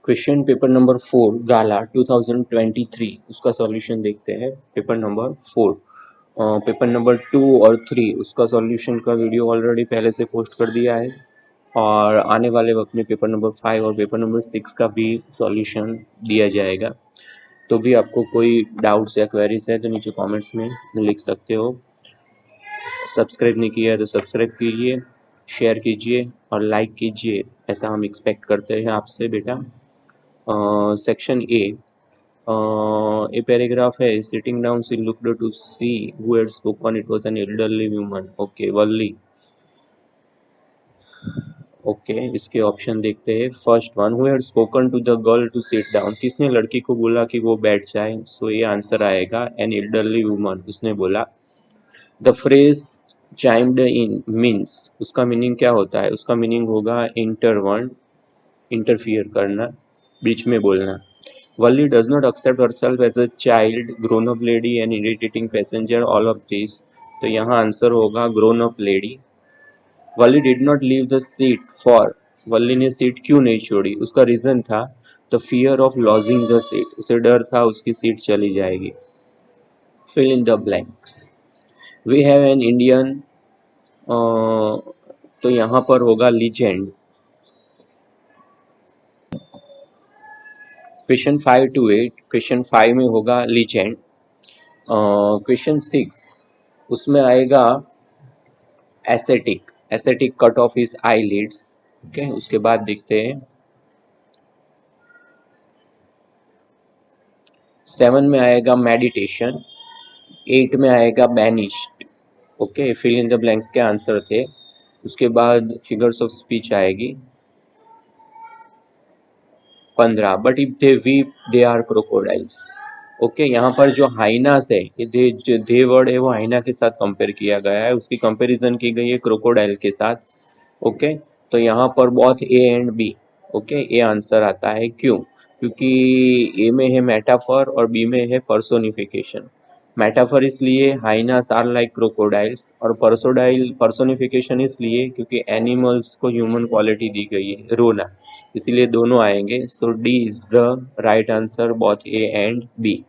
Question paper number 4 गाला 2023 उसका solution देखते हैं। पेपर नंबर 4 पेपर नंबर 2 और 3 उसका सॉल्यूशन का वीडियो ऑलरेडी पहले से पोस्ट कर दिया है और आने वाले वक्त में पेपर नंबर 5 और पेपर नंबर 6 का भी सॉल्यूशन दिया जाएगा। तो भी आपको कोई डाउट्स या क्वेरीज है तो नीचे कमेंट्स में लिख सकते हो। सब्सक्राइब नहीं किया है तो सब्सक्राइब कीजिए, शेयर कीजिए और लाइक कीजिए, ऐसा हम एक्सपेक्ट करते हैं आपसे बेटा। सेक्शन ए, a paragraph है, sitting down she looked to see who had spoken. It was an elderly woman. Okay, Valli. Okay, इसके ऑप्शन देखते हैं। First one, who had spoken to the girl to sit down, किसने लड़की को बोला कि वो बैठ जाए? सो ये आंसर आएगा एन एल्डरली वुमन, उसने बोला। द फ्रेज चाइम्ड इन मीन्स, उसका मीनिंग क्या होता है? उसका मीनिंग होगा इंटरवन, इंटरफियर करना, बीच में बोलना। Valli does not accept herself as a child, grown-up lady and irritating passenger, all of this. तो यहाँ आंसर होगा grown-up lady. Valli did not leave the seat for, वल्ली ने सीट क्यों नहीं छोड़ी? उसका रीजन था the fear of losing the seat, उसे डर था उसकी सीट चली जाएगी। Fill in the blanks. We have an Indian, तो यहाँ पर होगा legend. क्वेश्चन 5 to 8, क्वेश्चन 5 में होगा legend. क्वेश्चन 6 उसमें आएगा aesthetic, aesthetic cut off his eyelids. Okay, उसके बाद देखते हैं 7 में आएगा मेडिटेशन, 8 में आएगा banished. Okay, fill in the blanks के आंसर थे। उसके बाद फिगर्स ऑफ स्पीच आएगी 15, but if they weep they are crocodiles. Okay, यहाँ पर जो हाइनास है, ये जो दे वर्ड है वो हाइना के साथ कंपेयर किया गया है, उसकी कंपैरिजन की गई है क्रोकोडाइल के साथ। ओके, तो यहाँ पर both A and B. Okay, A answer आता है। क्यों? क्योंकि ए में है मेटाफर और बी में है पर्सोनिफिकेशन। मेटाफर इसलिए हाइनास आर लाइक क्रोकोडाइल्स, और पर्सोनिफिकेशन इसलिए क्योंकि एनिमल्स को ह्यूमन क्वालिटी दी गई है, रोना, इसीलिए दोनों आएंगे। So D is the right answer, both A and B.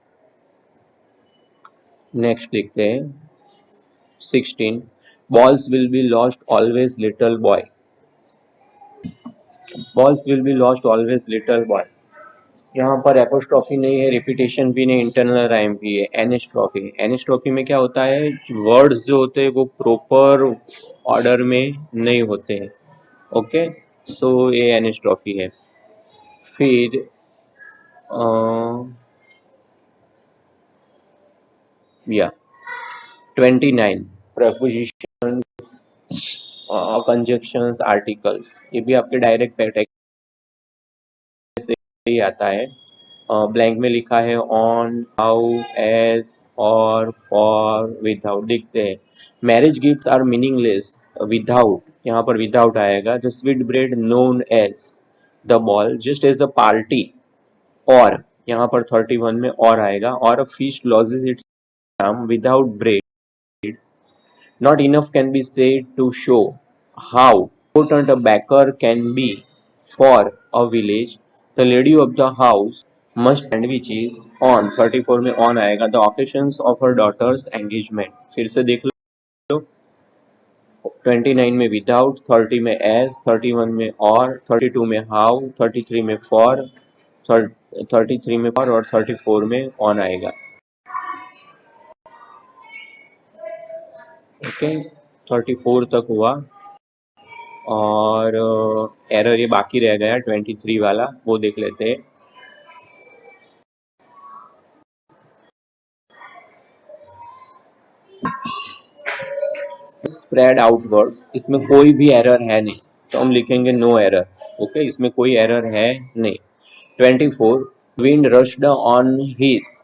Next देखते हैं 16, balls will be lost always little boy, balls will be lost always little boy. यहाँ पर एपोस्ट्रॉफी नहीं है, रिपीटेशन भी नहीं, इंटरनल राइम भी है, एनेस्ट्रॉफी। एनेस्ट्रॉफी में क्या होता है, वर्ड्स जो होते हैं वो प्रॉपर ऑर्डर में नहीं होते हैं। ओके, सो ये एनेस्ट्रॉफी है। फिर या 29, प्रपोजिशन, कंजक्शंस, आर्टिकल्स, ये भी आपके डायरेक्ट पैटर्न से ही आता है। ब्लैंक में लिखा है on, how, as, or, for, without. देखते हैं, marriage gifts are meaningless without, यहाँ पर विदाउट आएगा। The sweet bread known as the ball just as the party, और यहाँ पर 31 में और आएगा। और a fish loses its without bread, not enough can be said to show how important a baker can be for a village. The lady of the house must sandwiches on, 34 में on आएगा, the occasions of her daughter's engagement। फिर से देख लो, 29 में without, 30 में as, 31 में और, 32 में how, 33 में for, 33 में for और 34 में on आएगा। ओके, 34 तक हुआ। और एरर ये बाकी रह गया 23 वाला, वो देख लेते हैं। स्प्रेड आउटवर्ड्स, इसमें कोई भी एरर है नहीं, तो हम लिखेंगे नो एरर। ओके, इसमें कोई एरर है नहीं। 24, विंड रश्ड ऑन हिज,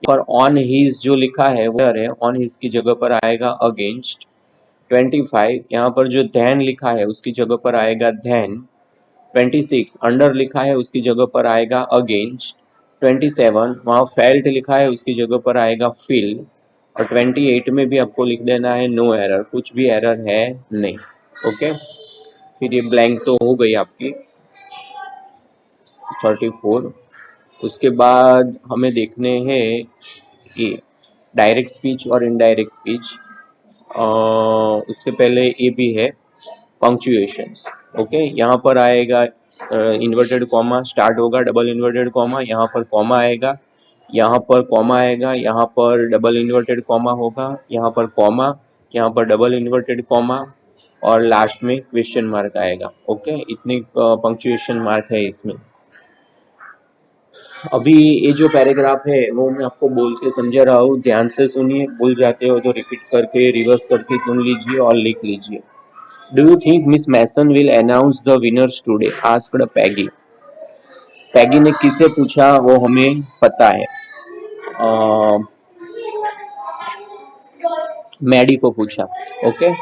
पर ऑन हिज जो लिखा है वो एरर है, ऑन हिज की जगह पर आएगा अगेंस्ट। 25, यहाँ पर जो धैन लिखा है उसकी जगह पर आएगा धैन। 26, अंडर लिखा है उसकी जगह पर आएगा अगेंस्ट। 27, वहाँ फेल्ट लिखा है उसकी जगह पर आएगा फिल। और 28 में भी आपको लिख देना है नो एरर, कुछ भी एरर है नहीं। ओके, फिर ये ब्लैंक तो हो गई आपकी। 34। उसके बाद हमें देखने हैं ये डायरेक्ट स्पीच और इनडायरेक्ट स्पीच। उससे पहले ये भी है पंक्चुएशंस। ओके, यहाँ पर आएगा इन्वर्टेड कॉमा, स्टार्ट होगा डबल इन्वर्टेड कॉमा, यहाँ पर कॉमा आएगा, यहाँ पर कॉमा आएगा, यहाँ पर डबल इन्वर्टेड कॉमा होगा, यहाँ पर कॉमा, यहाँ पर डबल इन्वर्टेड कॉमा और लास्ट में क्वेश्चन मार्क आएगा। ओके, इतनी पंक्चुएशन मार्क है इसमें। अभी ये जो पैराग्राफ है वो मैं आपको बोल के समझा रहा हूँ, ध्यान से सुनिए, भूल जाते हो तो रिपीट करके रिवर्स करके सुन लीजिए और लिख लीजिए। Do you think Miss Mason will announce the winners today? Asked Peggy. Peggy ने किसे पूछा वो हमें पता है, मैडी को पूछा। Okay,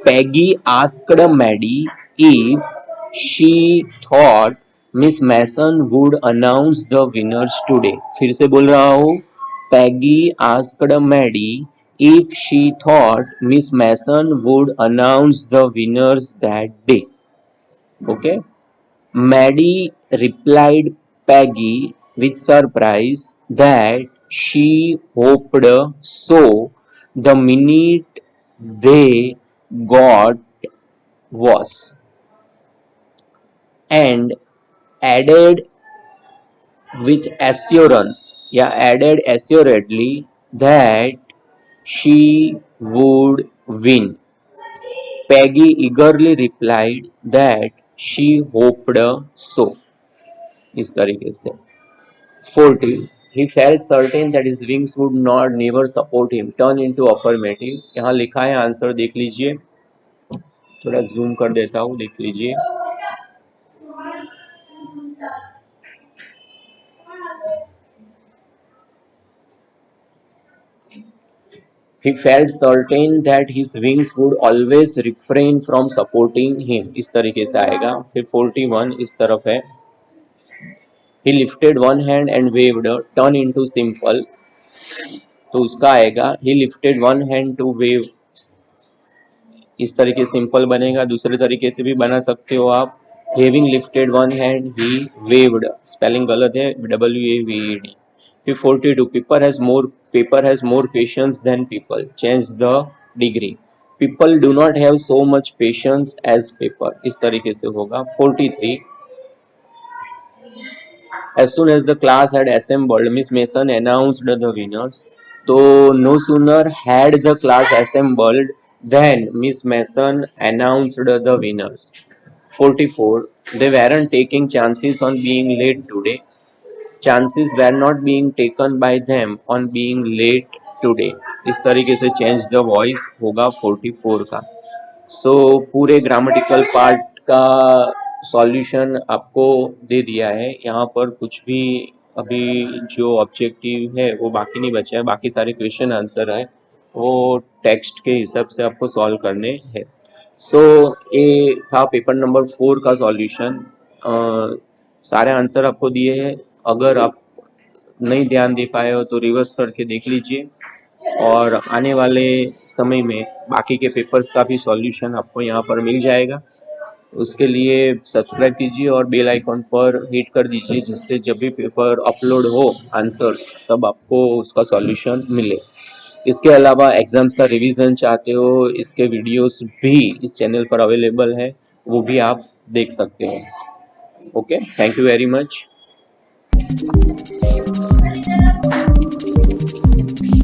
Peggy asked Maddy if she thought Miss Mason would announce the winners today. फिर से बोल रहा हूँ, Peggy asked Maddy if she thought Miss Mason would announce the winners that day. Okay, Maddie replied Peggy with surprise that she hoped so the minute they got was, and added with assurance, yeah, added assuredly that she would win. Peggy eagerly replied that she hoped so. इस तरीके से 40. He felt certain that his wings would not never support him. Turn into affirmative. यहाँ लिखा है answer, देख लीजिए, थोड़ा zoom कर देता हूँ, देख लीजिए। He felt certain that his wings would always refrain from supporting him. इस तरीके से आएगा। फिर 41 इस तरफ है। He lifted one hand and waved. Turn into simple. तो उसका आएगा he lifted one hand to wave. इस तरीके सिंपल बनेगा। दूसरे तरीके से भी बना सकते हो आप, having lifted one hand he waved, spelling गलत है, WAVED। फिर 42 paper has more patience than people, change the degree, people do not have so much patience as paper, इस तरीके से होगा। 43 as soon as the class had assembled, Miss Mason announced the winners. So no sooner had the class assembled than Miss Mason announced the winners. 44. They weren't taking chances on being late today. Chances were not being taken by them on being late today. इस तरीके से change the voice होगा 44 का। सो पूरे grammatical part का solution आपको दे दिया है। यहाँ पर कुछ भी अभी जो ऑब्जेक्टिव है वो बाकी नहीं बचा है, बाकी सारे क्वेश्चन आंसर है वो टेक्स्ट के हिसाब से आपको सॉल्व करने हैं। सो ये था पेपर नंबर 4 का सॉल्यूशन। सारे आंसर आपको दिए हैं, अगर आप नहीं ध्यान दे पाए हो तो रिवर्स करके देख लीजिए, और आने वाले समय में बाकी के पेपर्स का भी सॉल्यूशन आपको यहाँ पर मिल जाएगा। उसके लिए सब्सक्राइब कीजिए और बेल आइकॉन पर हिट कर दीजिए, जिससे जब भी पेपर अपलोड हो आंसर तब आपको उसका सॉल्यूशन मिले। इसके अलावा एग्जाम्स का रिवीजन चाहते हो, इसके वीडियोस भी इस चैनल पर अवेलेबल है, वो भी आप देख सकते हो। Okay, thank you very much.